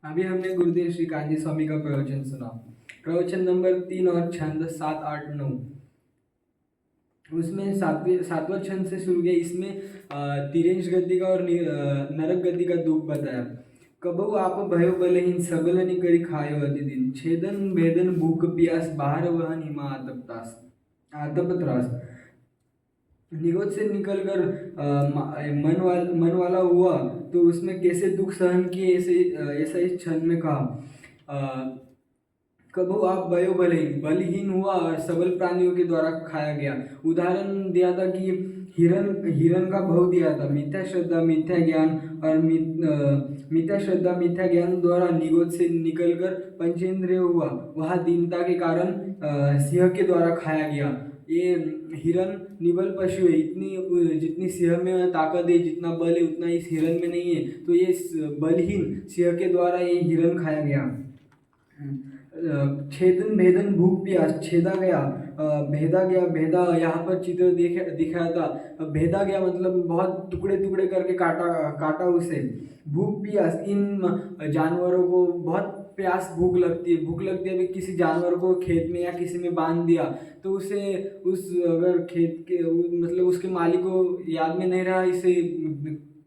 अभी हमने गुरुदेव श्री कांजी स्वामी का प्रवचन सुना। प्रवचन नंबर 3 और छंद 7, 8, 9। उसमें सातवां छंद से शुरू किया। इसमें तिरेंश गति का और नरक गति का दुख बताया। कबहु आप भयो बलहीन सबल करी खायो अति दिन, छेदन भेदन भूख प्यास बाहर वहन हिमा आतप त्रास। निगोद से निकलकर मन वाला हुआ तो उसमें कैसे दुख सहन किए, ऐसा इस छंद में कहा। कबहू आप भयो बलहीन हुआ और सबल प्राणियों के द्वारा खाया गया। उदाहरण दिया था कि हिरण का भाव दिया था। मिथ्या श्रद्धा मिथ्या ज्ञान और मिथ्या श्रद्धा मिथ्या ज्ञान द्वारा निगोद से निकलकर पंचेंद्रिय हुआ, वह दीनता के कारण सिंह के द्वारा खाया गया। ये हिरण निबल पशु है। इतनी जितनी सिंह में ताकत है, जितना बल है, उतना इस हिरण में नहीं है। तो ये बलहीन सिंह के द्वारा ये हिरण खाया गया। छेदन भेदन भूख प्यास, छेदा गया, भेदा यहाँ पर चित्र दिखाया था। भेदा गया मतलब बहुत टुकड़े टुकड़े करके काटा उसे। भूख प्यास, इन जानवरों को बहुत प्यास भूख लगती है। अभी किसी जानवर को खेत में या किसी में बांध दिया तो उसे अगर खेत के मतलब उसके मालिक को याद में नहीं रहा इसे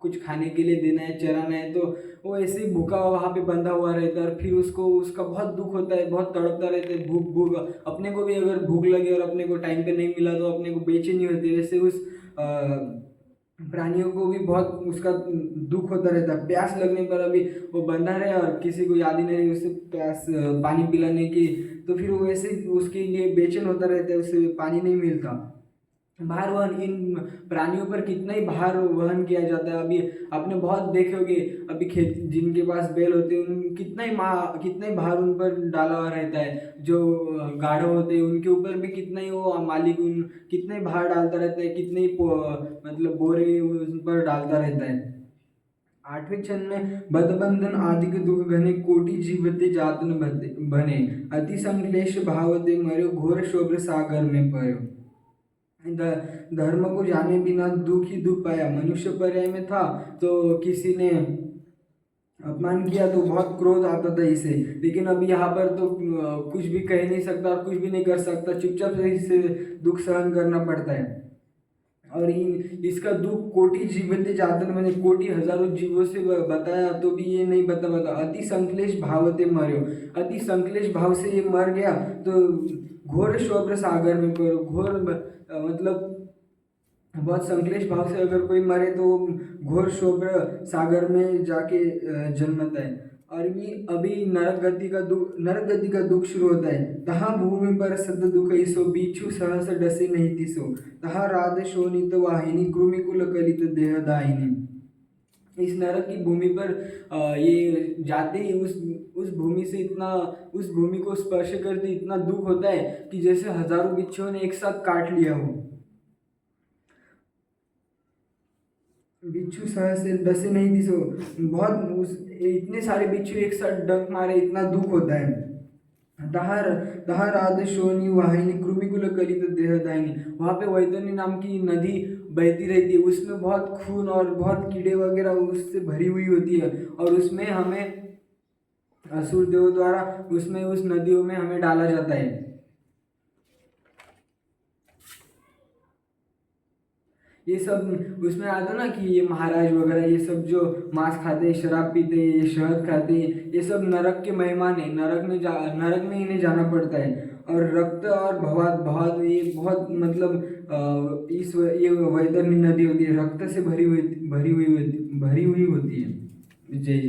कुछ खाने के लिए देना है, चराना है, तो वो ऐसे ही भूखा वहाँ पे बंधा हुआ रहता है। और फिर उसका बहुत दुख होता है, बहुत तड़पता रहता है। भूख अपने को भी अगर भूख लगे और अपने को टाइम पे नहीं मिला तो अपने को बेचैनी होती है। वैसे उस प्राणियों को भी बहुत उसका दुख होता रहता है। प्यास लगने पर अभी वो बंधा रहे और किसी को याद ही नहीं उसे प्यास पानी पिलाने की, तो फिर वो वैसे उसके लिए बेचैन होता रहता है, उसे पानी नहीं मिलता। भार वहन, इन प्राणियों पर कितना ही भार वहन किया जाता है। अभी आपने बहुत देखे होंगे, अभी खेत जिनके पास बैल होते हैं उन कितना ही भार उन पर डाला हुआ रहता है। जो गाढ़े होते हैं उनके ऊपर भी कितना ही वो मालिक उन कितना ही भार डालता रहता है, कितने ही मतलब बोरे उन पर डालता रहता है। 8वें छंद में बदबंधन आदि के दुख घने कोटि जीवते जातन बने, अति संक्लेश भावते मर्यो घोर शोभ्र सागर में पयो। धर्म को जाने बिना दुख ही दुख पाया। मनुष्य पर्याय में था तो किसी ने अपमान किया तो बहुत क्रोध आता था इसे, लेकिन अभी यहाँ पर तो कुछ भी कह नहीं सकता और कुछ भी नहीं कर सकता, चुपचाप से इसे दुख सहन करना पड़ता है। और इसका दुख कोटि जीवते जातन मैंने कोटि हजारों जीवों से बताया तो भी ये नहीं बता। अति संक्लेश भावते मर्यो, अति संक्लेश भाव से ये मर गया तो घोर शोभ्र सागर में पड़ो। घोर मतलब बहुत संक्लेश भाव से अगर कोई मरे तो घोर शोभ्र सागर में जाके जन्मता है। और भी अभी नरक गति का दुख शुरू होता है। तहाँ भूमि पर सद दुख ऐसो, बीछू सहस डसे नहीं तिसो, तहाँ राध शोणित वाहिनी कृमिकुल कलित देहदायिनी। इस नरक की भूमि पर ये जाते ही उस भूमि से उस भूमि को स्पर्श करते इतना दुख होता है कि जैसे हजारों बिच्छुओं ने एक साथ काट लिया हो। बिच्छू सहस डसे नहीं दिसो, इतने सारे बिच्छू एक साथ डंक मारे, इतना दुख होता है। दहार दहार आदि शोनी वाहिनी कृमिकुल कलित देहदायिनी, वहाँ पे वैतरणी नाम की नदी बहती रहती है। उसमें बहुत खून और बहुत कीड़े वगैरह उससे भरी हुई होती है। और उसमें हमें असुर देव द्वारा उसमें उस नदियों में हमें डाला जाता है। ये सब उसमें आता ना कि ये महाराज वगैरह ये सब जो मांस खाते, शराब पीते, ये शहद खाते, ये सब नरक के मेहमान है। नरक में इन्हें जाना पड़ता है। और रक्त और भवाद ये बहुत मतलब ये वैतरणी नदी होती है, रक्त से भरी हुई होती है। जय